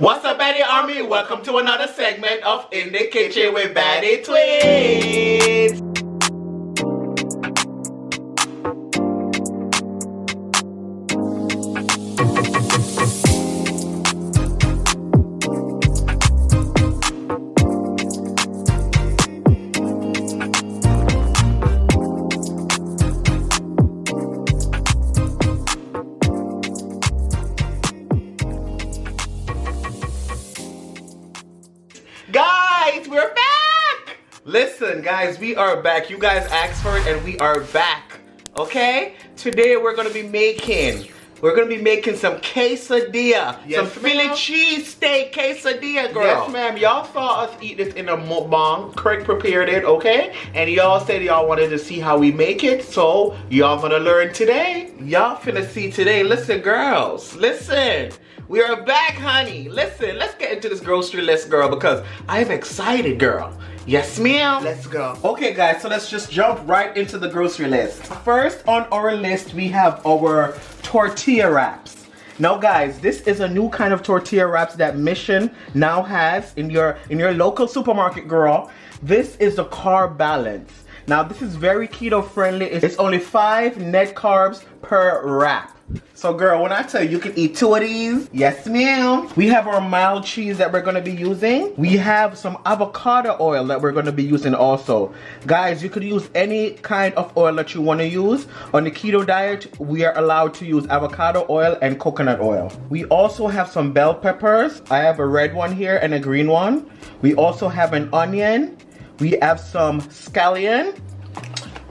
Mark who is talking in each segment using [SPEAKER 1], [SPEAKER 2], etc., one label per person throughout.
[SPEAKER 1] What's up, Baddie Army? Welcome to another segment of In the Kitchen with BaddieTwinz. Guys, we're back! Listen, guys, we are back. You guys asked for it and we are back. Okay? Today we're gonna be making some quesadilla. Yes, some Philly cheesesteak quesadilla, girl. Yes, ma'am. Y'all saw us eat this in a mukbang. Craig prepared it, okay? And y'all said y'all wanted to see how we make it, so y'all gonna learn today. Y'all finna see today. Listen, girls, listen. We are back, honey. Listen, let's get into this grocery list, girl, because I'm excited, girl. Yes, ma'am. Let's go. Okay, guys, so let's just jump right into the grocery list. First on our list, we have our tortilla wraps. Now, guys, this is a new kind of tortilla wraps that Mission now has in your local supermarket, girl. This is the carb balance. Now, this is very keto friendly. It's only 5 net carbs per wrap. So, girl, when I tell you, you can eat 2 of these. Yes, ma'am. We have our mild cheese that we're going to be using. We have some avocado oil that we're going to be using also. Guys, you could use any kind of oil that you want to use. On the keto diet, we are allowed to use avocado oil and coconut oil. We also have some bell peppers. I have a red one here and a green one. We also have an onion. We have some scallion.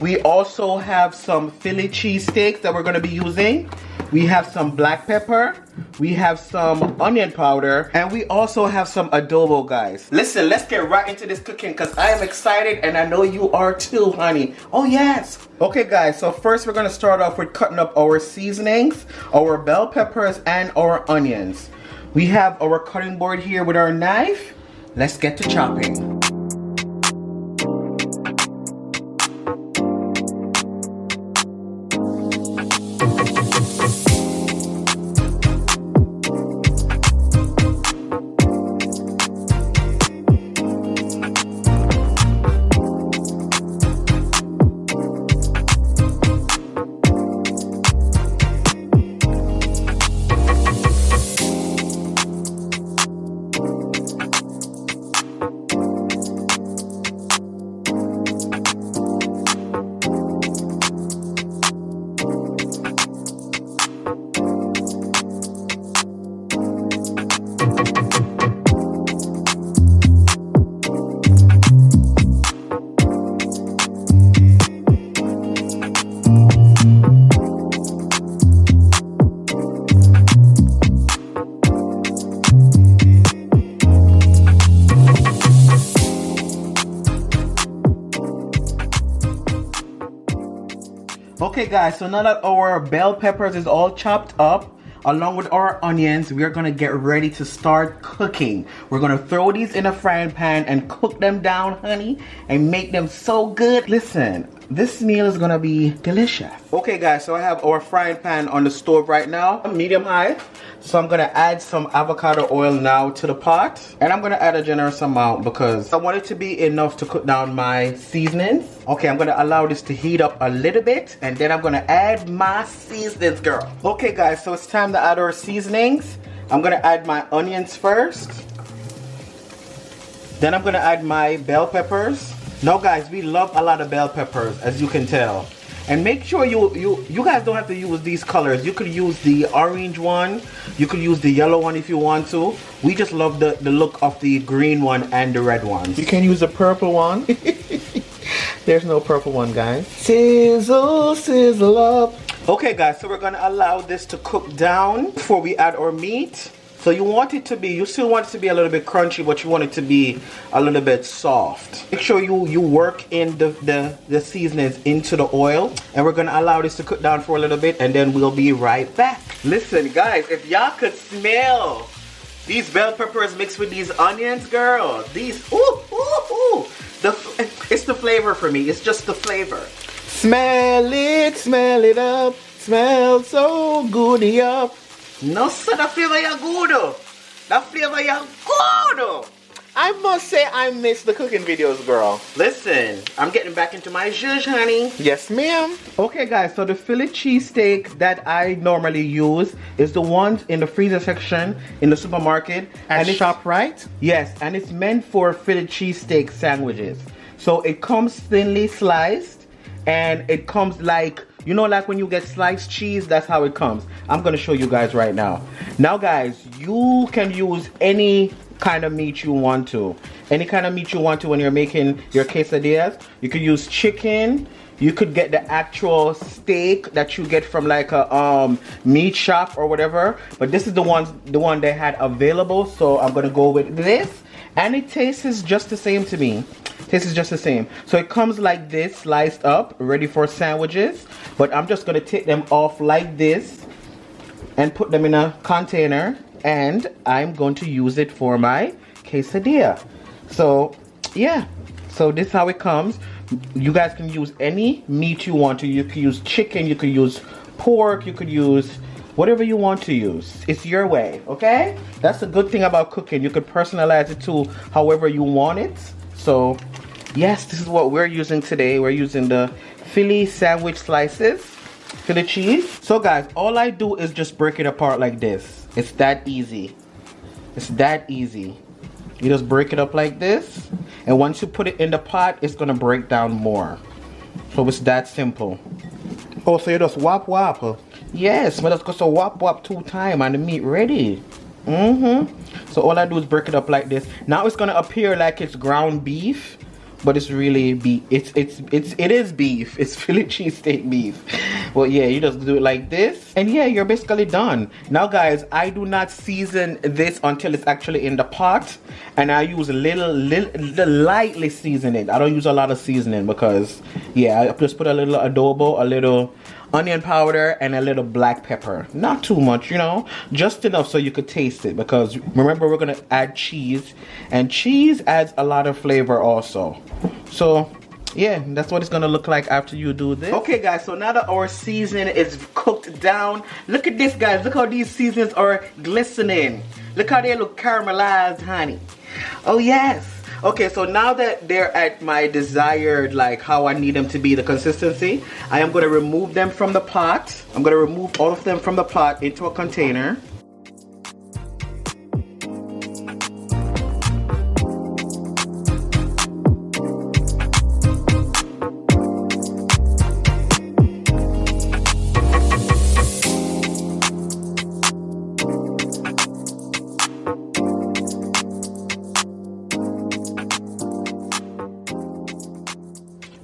[SPEAKER 1] We also have some Philly cheesesteaks that we're going to be using. We have some black pepper. We have some onion powder. And we also have some adobo, guys. Listen, let's get right into this cooking because I am excited and I know you are too, honey. Oh, yes. Okay, guys, so first we're going to start off with cutting up our seasonings, our bell peppers, and our onions. We have our cutting board here with our knife. Let's get to chopping. Okay, guys, so now that our bell peppers is all chopped up along with our onions, we are gonna get ready to start cooking. We're gonna throw these in a frying pan and cook them down, honey, and make them so good. Listen, this meal is gonna be delicious. Okay, guys, so I have our frying pan on the stove right now, medium high. So I'm gonna add some avocado oil now to the pot. And I'm gonna add a generous amount because I want it to be enough to cook down my seasonings. Okay, I'm gonna allow this to heat up a little bit and then I'm gonna add my seasonings, girl. Okay, guys, so it's time to add our seasonings. I'm gonna add my onions first. Then I'm gonna add my bell peppers. Now, guys, we love a lot of bell peppers, as you can tell. And make sure you guys don't have to use these colors. You could use the orange one. You could use the yellow one if you want to. We just love the look of the green one and the red ones. You can use the purple one. There's no purple one, guys. Sizzle, sizzle up. Okay, guys, so we're gonna allow this to cook down before we add our meat. So you still want it to be a little bit crunchy, but you want it to be a little bit soft. Make sure you work in the seasonings into the oil. And we're gonna allow this to cook down for a little bit and then we'll be right back. Listen, guys, if y'all could smell these bell peppers mixed with these onions, girl, these, it's the flavor for me. It's just the flavor. Smell it up, smell so good up. No, sir, the flavor is good. That flavor is good. I must say I miss the cooking videos, girl. Listen, I'm getting back into my zhuzh, honey. Yes, ma'am. Okay, guys, so the Philly cheesesteak that I normally use is the ones in the freezer section in the supermarket. And ShopRite? Yes, and it's meant for Philly cheesesteak sandwiches. So it comes thinly sliced, and it comes like, you know, like when you get sliced cheese, that's how it comes. I'm gonna show you guys right now. Now, guys, you can use any kind of meat you want to. Any kind of meat you want to when you're making your quesadillas. You could use chicken. You could get the actual steak that you get from like a meat shop or whatever. But this is the one they had available, so I'm gonna go with this. And it tastes just the same to me. Tastes just the same. So it comes like this, sliced up, ready for sandwiches. But I'm just gonna take them off like this and put them in a container. And I'm going to use it for my quesadilla. So yeah, so this is how it comes. You guys can use any meat you want to. You could use chicken, you could use pork, you could use whatever you want to use. It's your way, okay? That's the good thing about cooking. You could personalize it to however you want it. So yes, this is what we're using today. We're using the Philly sandwich slices, Philly cheese. So guys, all I do is just break it apart like this. It's that easy. It's that easy. You just break it up like this, and once you put it in the pot, it's gonna break down more. So it's that simple. Oh, so you just whop whop? Yes, but just go so whop whop 2 times and the meat ready. So all I do is break it up like this. Now it's gonna appear like it's ground beef, but it's really beef. It is beef. It's Philly cheesesteak beef. Well, yeah, you just do it like this, and yeah, you're basically done. Now, guys, I do not season this until it's actually in the pot, and I use lightly season it. I don't use a lot of seasoning because, yeah, I just put a little adobo, a little onion powder, and a little black pepper. Not too much, you know, just enough so you could taste it, because remember, we're gonna add cheese, and cheese adds a lot of flavor also. So yeah, that's what it's gonna look like after you do this. Okay, guys, so now that our seasoning is cooked down, look at this, guys. Look how these seasonings are glistening. Look how they look caramelized, honey. Oh yes. Okay, so now that they're at my desired, like how I need them to be, the consistency, I am gonna remove them from the pot. I'm gonna remove all of them from the pot into a container.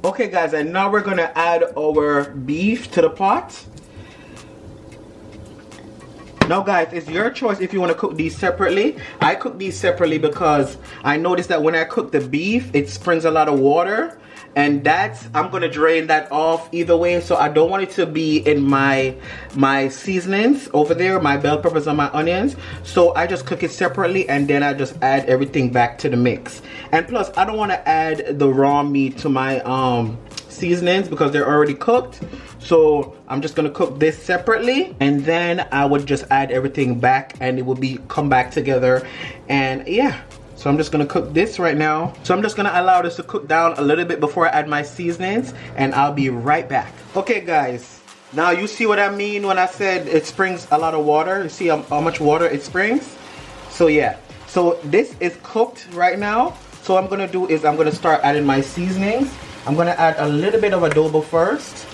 [SPEAKER 1] Okay, guys, and now we're gonna add our beef to the pot. Now, guys, it's your choice if you want to cook these separately. I cook these separately because I noticed that when I cook the beef, it springs a lot of water, and I'm gonna drain that off either way. So I don't want it to be in my seasonings over there, my bell peppers and my onions. So I just cook it separately, and then I just add everything back to the mix. And plus, I don't want to add the raw meat to my seasonings because they're already cooked. So I'm just gonna cook this separately, and then I would just add everything back, and it will come back together. And yeah, so I'm just gonna cook this right now. So I'm just gonna allow this to cook down a little bit before I add my seasonings, and I'll be right back. Okay, guys, now you see what I mean when I said it springs a lot of water. You see how much water it springs? So yeah, so this is cooked right now. So what I'm gonna do is I'm gonna start adding my seasonings. I'm gonna add a little bit of adobo first.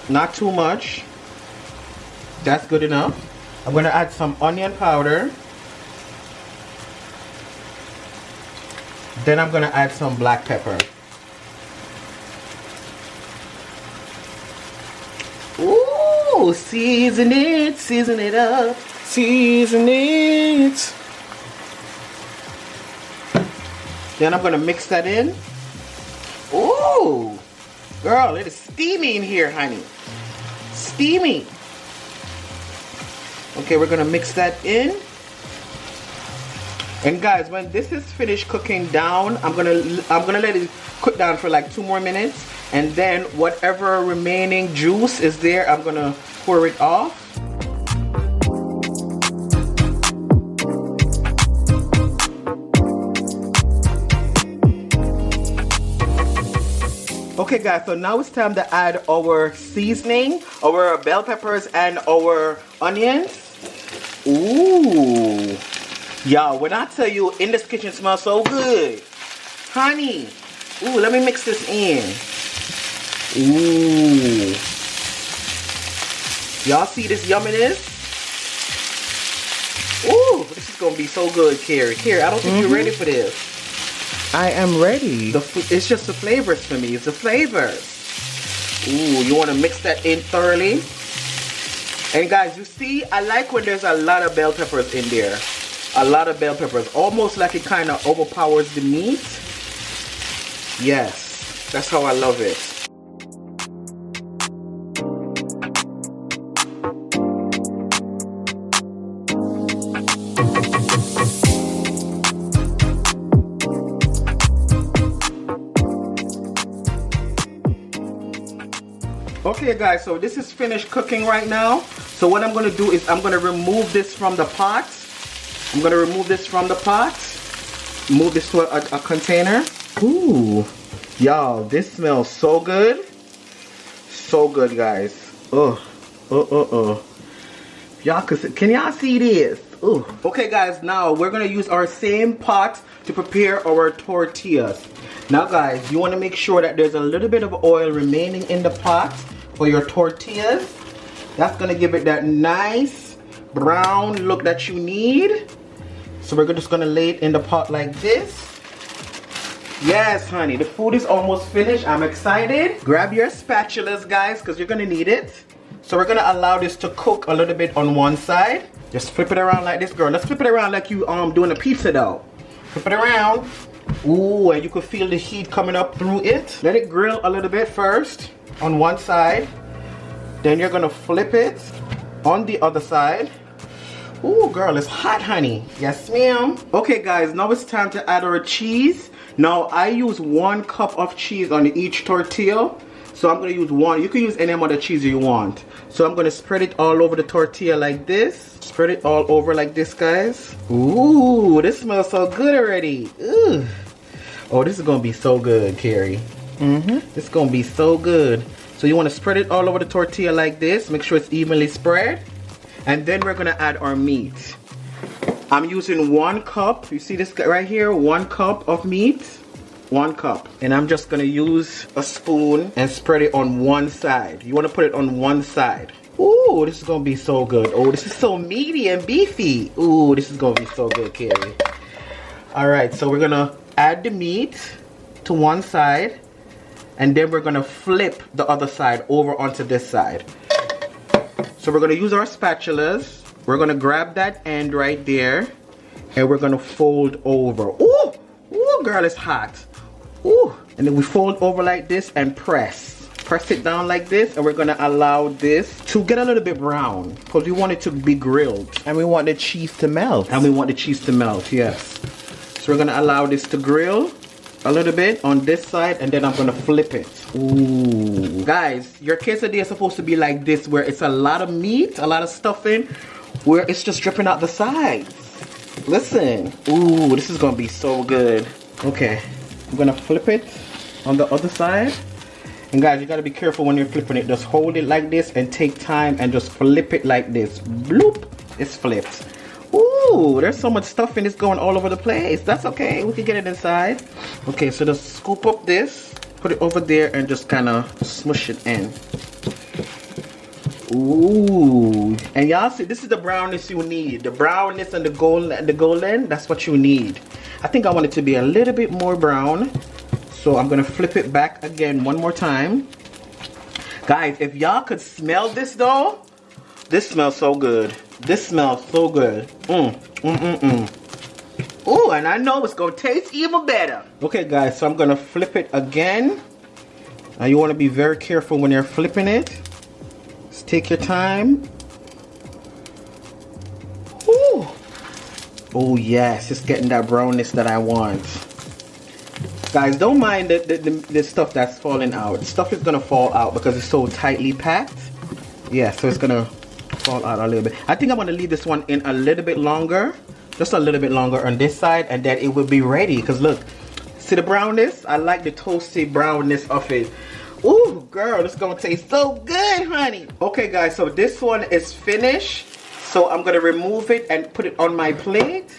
[SPEAKER 1] Not too much. That's good enough. I'm gonna add some onion powder. Then I'm gonna add some black pepper. Ooh, season it up. Season it. Then I'm gonna mix that in. Ooh, girl, it is steamy in here, honey. Steamy. Okay, we're gonna mix that in. And guys, when this is finished cooking down, I'm gonna let it cook down for like 2 more minutes, and then whatever remaining juice is there, I'm gonna pour it off. Okay guys, so now it's time to add our seasoning, our bell peppers and our onions. Ooh. Y'all, when I tell you in this kitchen smells so good. Honey. Ooh, let me mix this in. Ooh. Y'all see this yumminess? Ooh, this is gonna be so good, Carey. Carey, I don't think you're ready for this.
[SPEAKER 2] I am ready.
[SPEAKER 1] It's just the flavors for me. It's the flavors. Ooh, you want to mix that in thoroughly. And guys, you see, I like when there's a lot of bell peppers in there. A lot of bell peppers. Almost like it kind of overpowers the meat. Yes, that's how I love it. Okay guys, so this is finished cooking right now. So what I'm going to do is I'm going to remove this from the pot. I'm going to remove this from the pot. Move this to a container. Ooh, y'all, this smells so good. So good, guys. Y'all, can y'all see this? Ooh. Okay guys, now we're going to use our same pot to prepare our tortillas. Now guys, you want to make sure that there's a little bit of oil remaining in the pot for your tortillas. That's gonna give it that nice brown look that you need. So we're just gonna lay it in the pot like this. Yes, honey, the food is almost finished. I'm excited. Grab your spatulas, guys, because you're gonna need it. So we're gonna allow this to cook a little bit on one side. Just flip it around like this, girl. Let's flip it around like you doing a pizza dough. Flip it around. Ooh, and you can feel the heat coming up through it. Let it grill a little bit first on one side. Then you're gonna flip it on the other side. Ooh, girl, it's hot, honey. Yes, ma'am. Okay, guys, now it's time to add our cheese. Now, I use 1 cup of cheese on each tortilla. So I'm gonna use 1. You can use any amount of cheese you want. So I'm gonna spread it all over the tortilla like this. Spread it all over like this, guys. Ooh, this smells so good already. Ooh. Oh, this is gonna be so good, Carey. This is gonna be so good. So you wanna spread it all over the tortilla like this. Make sure it's evenly spread. And then we're gonna add our meat. I'm using 1 cup. You see this right here? 1 cup of meat. 1 cup. And I'm just gonna use a spoon and spread it on one side. You wanna put it on one side. Ooh, this is gonna be so good. Oh, this is so meaty and beefy. Ooh, this is gonna be so good, Carey. Alright, so we're gonna add the meat to one side. And then we're gonna flip the other side over onto this side. So we're gonna use our spatulas. We're gonna grab that end right there. And we're gonna fold over. Ooh, ooh, girl, it's hot. Ooh, and then we fold over like this and press. Press it down like this, and we're gonna allow this to get a little bit brown because we want it to be grilled.
[SPEAKER 2] And we want the cheese to melt.
[SPEAKER 1] And we want the cheese to melt, yes. So we're gonna allow this to grill a little bit on this side, and then I'm gonna flip it. Ooh. Guys, your quesadilla is supposed to be like this, where it's a lot of meat, a lot of stuffing, where it's just dripping out the sides. Listen. Ooh, this is gonna be so good. Okay, I'm gonna flip it on the other side. And guys, you gotta be careful when you're flipping it. Just hold it like this and take time and just flip it like this. Bloop, it's flipped. Ooh, there's so much stuff in this going all over the place. That's okay, we can get it inside. Okay, so just scoop up this, put it over there, and just kind of smush it in. Ooh, and y'all see, this is the brownness you need. The brownness and the golden, that's what you need. I think I want it to be a little bit more brown. So I'm gonna flip it back again one more time. Guys, if y'all could smell this though, this smells so good. This smells so good. Ooh, and I know it's gonna taste even better. Okay guys, so I'm gonna flip it again. Now you wanna be very careful when you're flipping it. Just take your time. Ooh. Oh yes, it's getting that brownness that I want. Guys, don't mind the stuff that's falling out. Stuff is gonna fall out because it's so tightly packed. Yeah, so it's gonna fall out a little bit. I think I'm gonna leave this one in a little bit longer, just a little bit longer on this side, and then it will be ready. Because look, See the brownness? I like the toasty brownness of it. Ooh, girl, this is gonna taste so good, honey. Okay, guys, so this one is finished. So I'm gonna remove it and put it on my plate.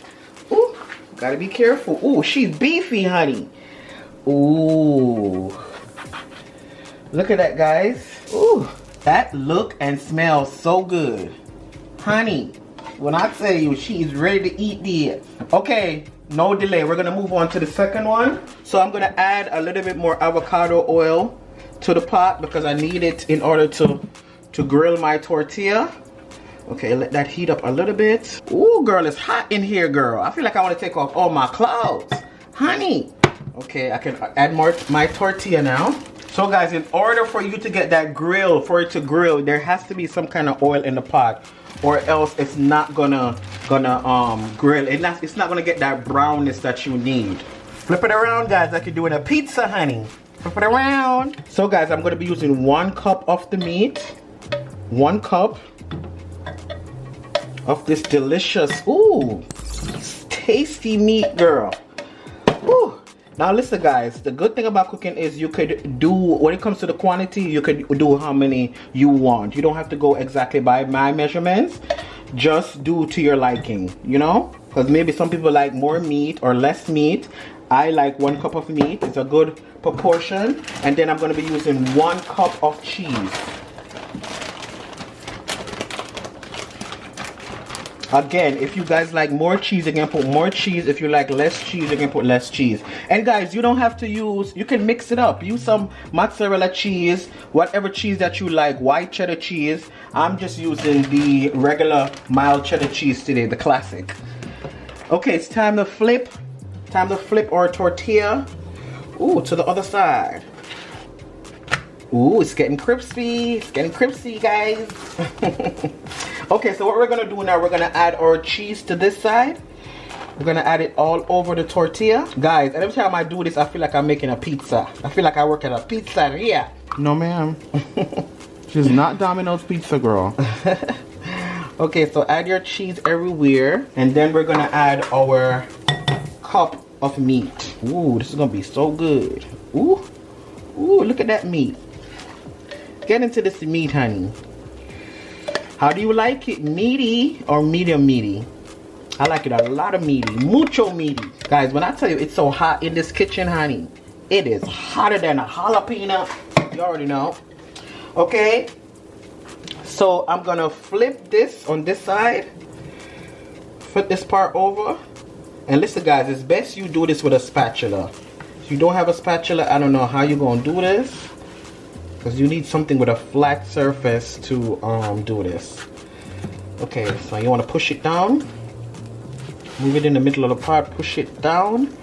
[SPEAKER 1] Ooh, gotta be careful. Ooh, she's beefy, honey. Ooh. Look at that, guys. Ooh, that look and smells so good. Honey, when I tell you she's ready to eat this. Okay, no delay. We're gonna move on to the second one. So I'm gonna add a little bit more avocado oil to the pot because I need it in order to grill my tortilla. Okay, let that heat up a little bit. Ooh, girl, it's hot in here, girl. I feel like I want to take off all my clothes. Honey. Okay, I can add more my tortilla now. So guys, in order for you to get that grill, for it to grill, there has to be some kind of oil in the pot, or else it's not gonna grill. It's not gonna get that brownness that you need. Flip it around, guys, like you're doing a pizza, honey. Flip it around. So guys, I'm gonna be using 1 cup of the meat. 1 cup of this delicious, ooh, tasty meat, girl. Ooh. Now listen, guys, the good thing about cooking is you could do, when it comes to the quantity, you could do how many you want. You don't have to go exactly by my measurements. Just do to your liking, you know? Because maybe some people like more meat or less meat. I like 1 cup of meat. It's a good proportion. And then I'm going to be using 1 cup of cheese. Again, if you guys like more cheese, you can put more cheese. If you like less cheese, you can put less cheese. And guys, you don't have to use, you can mix it up. Use some mozzarella cheese, whatever cheese that you like, white cheddar cheese. I'm just using the regular mild cheddar cheese today, the classic. Okay, it's time to flip. Time to flip our tortilla. Ooh, to the other side. Ooh, it's getting crispy. It's getting crispy, guys. Okay, so what we're gonna do now, we're gonna add our cheese to this side. We're gonna add it all over the tortilla. Guys, every time I do this, I feel like I'm making a pizza. I feel like I work at a pizzeria.
[SPEAKER 2] No, ma'am. She's not Domino's pizza, girl.
[SPEAKER 1] Okay, so add your cheese everywhere. And then we're gonna add our cup of meat. Ooh, this is gonna be so good. Ooh, ooh, look at that meat. Get into this meat, honey. How do you like it? Meaty or medium meaty? I like it a lot of meaty. Mucho meaty. Guys, when I tell you it's so hot in this kitchen, honey, it is hotter than a jalapeno. You already know. Okay. So I'm gonna flip this on this side. Flip this part over. And listen, guys, it's best you do this with a spatula. If you don't have a spatula, I don't know how you're gonna do this. Because you need something with a flat surface to do this. Okay, so you want to push it down. Move it in the middle of the pot, push it down.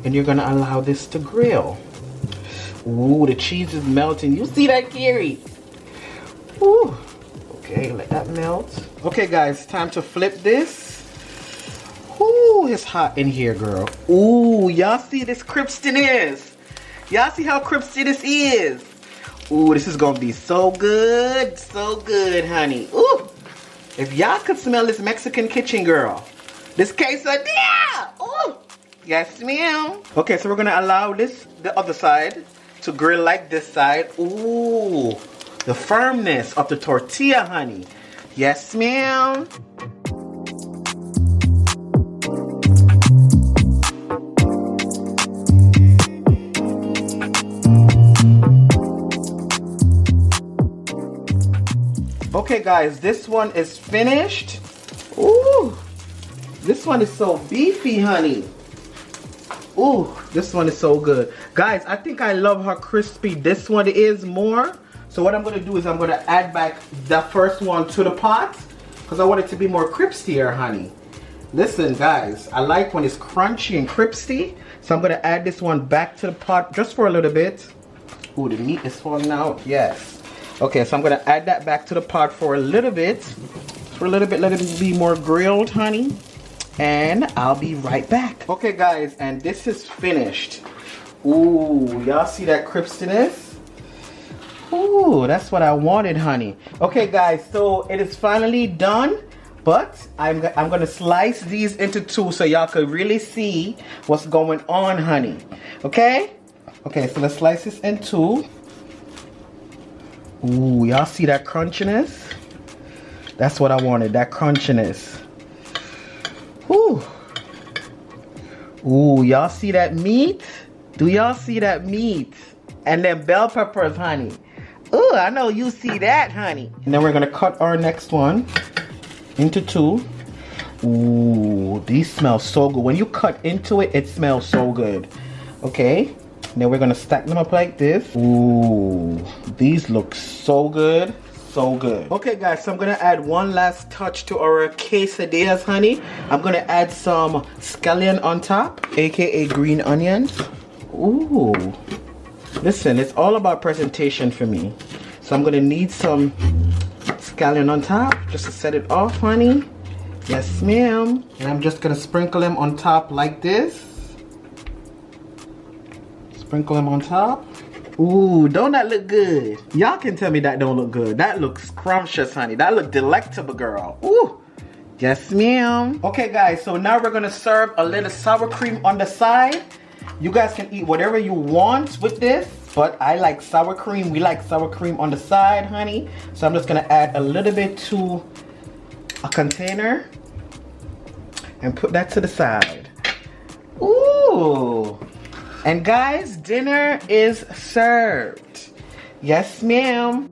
[SPEAKER 1] And you're going to allow this to grill. Ooh, the cheese is melting. You see that, Carey? Ooh. Okay, let that melt. Okay, guys, time to flip this. Ooh, it's hot in here, girl. Ooh, y'all see this crispiness? Y'all see how crispy this is? Ooh, this is gonna be so good, honey. Ooh, if y'all could smell this Mexican kitchen, girl. This quesadilla. Ooh, yes, ma'am. Okay, so we're gonna allow this, the other side, to grill like this side. Ooh, the firmness of the tortilla, honey. Yes, ma'am. Okay, guys, this one is finished. Ooh, this one is so beefy, honey. Ooh, this one is so good. Guys, I think I love how crispy this one is more. So what I'm gonna do is I'm gonna add back the first one to the pot because I want it to be more crispier, honey. Listen, guys, I like when it's crunchy and crispy. So I'm gonna add this one back to the pot just for a little bit. Ooh, the meat is falling out, yes. Okay, so I'm gonna add that back to the pot for a little bit. Let it be more grilled, honey. And I'll be right back. Okay, guys, and this is finished. Ooh, y'all see that crispiness? Ooh, that's what I wanted, honey. Okay, guys, so it is finally done. But I'm gonna slice these into 2 so y'all could really see what's going on, honey. Okay? Okay, so let's slice this in 2. Ooh, y'all see that crunchiness? That's what I wanted, that crunchiness. Ooh. Ooh, y'all see that meat? Do y'all see that meat? And then bell peppers, honey. Ooh, I know you see that, honey. And then we're gonna cut our next one into 2. Ooh, these smell so good. When you cut into it, it smells so good. Okay, and then we're gonna stack them up like this. Ooh, these look so good. So good. Okay guys, so I'm gonna add one last touch to our quesadillas, honey. I'm gonna add some scallion on top, aka green onions. Ooh, listen, it's all about presentation for me. So I'm gonna need some scallion on top just to set it off, honey. Yes ma'am. And I'm just gonna sprinkle them on top like this. Sprinkle them on top. Ooh, don't that look good? Y'all can tell me that don't look good. That looks scrumptious, honey. That look delectable, girl. Ooh. Yes, ma'am. Okay, guys, so now we're gonna serve a little sour cream on the side. You guys can eat whatever you want with this, but I like sour cream. We like sour cream on the side, honey. So I'm just gonna add a little bit to a container and put that to the side. Ooh. And guys, dinner is served. Yes, ma'am.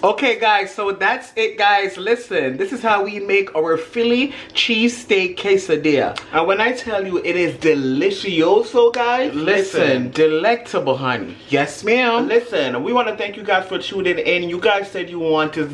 [SPEAKER 1] Okay guys, so that's it guys. Listen, this is how we make our Philly cheesesteak quesadilla. And when I tell you it is delicioso guys, listen, delectable honey. Yes ma'am. Listen, we want to thank you guys for tuning in. You guys said you wanted,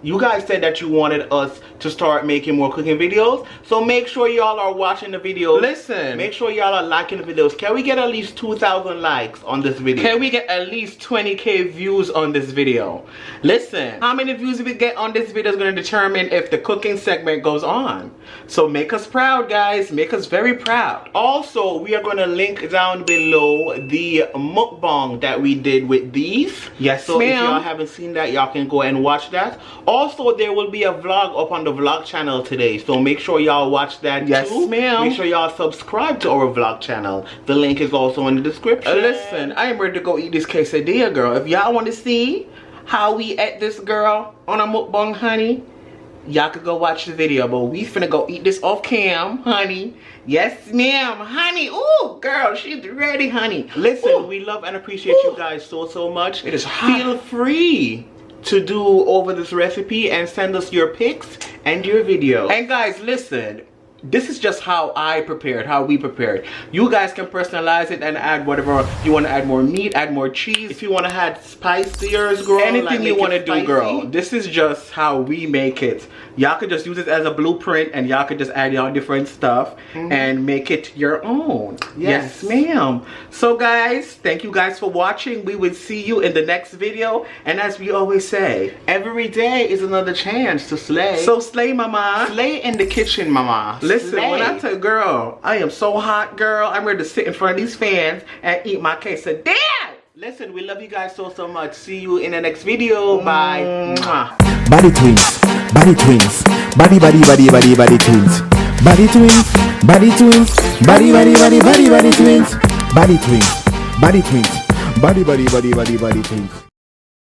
[SPEAKER 1] you guys said that you wanted us to start making more cooking videos. So make sure y'all are watching the video. Listen, make sure y'all are liking the videos. Can we get at least 2,000 likes on this video? Can we get at least 20K views on this video? Listen, how many views we get on this video is going to determine if the cooking segment goes on. So make us proud guys, make us very proud. Also, we are going to link down below the mukbang that we did with these. Yes so if y'all haven't seen that, y'all can go and watch that. Also, there will be a vlog up on the vlog channel today, so make sure y'all watch that too. Yes ma'am. Make sure y'all subscribe to our vlog channel. The link is also in the description. Listen, I am ready to go eat this quesadilla, girl. If y'all want to see how we ate this girl on a mukbang, honey, y'all could go watch the video, but we finna go eat this off cam, honey. Yes ma'am, honey. Ooh, girl, she's ready, honey. Listen, we love and appreciate you guys so much. It is hot. Feel free to do over this recipe and send us your pics and your video. And guys, listen, this is just how I prepared, how we prepared. You guys can personalize it and add whatever you want to add, more meat, add more cheese. If you want to add spice to yours, girl, anything like you want to do, girl. This is just how we make it. Y'all could just use it as a blueprint and y'all could just add y'all different stuff and make it your own. Yes ma'am. So guys, thank you guys for watching. We will see you in the next video. And as we always say, every day is another chance to slay. So slay, mama. Slay in the kitchen, mama. Listen, slay. When I tell girl, I am so hot, girl. I'm ready to sit in front of these fans and eat my quesadilla. Listen, we love you guys so much. See you in the next video. Bye.
[SPEAKER 3] BaddieTwinz, BaddieTwinz, BaddieTwinz, BaddieTwinz, BaddieTwinz, BaddieTwinz, BaddieTwinz, BaddieTwinz, BaddieTwinz, BaddieTwinz.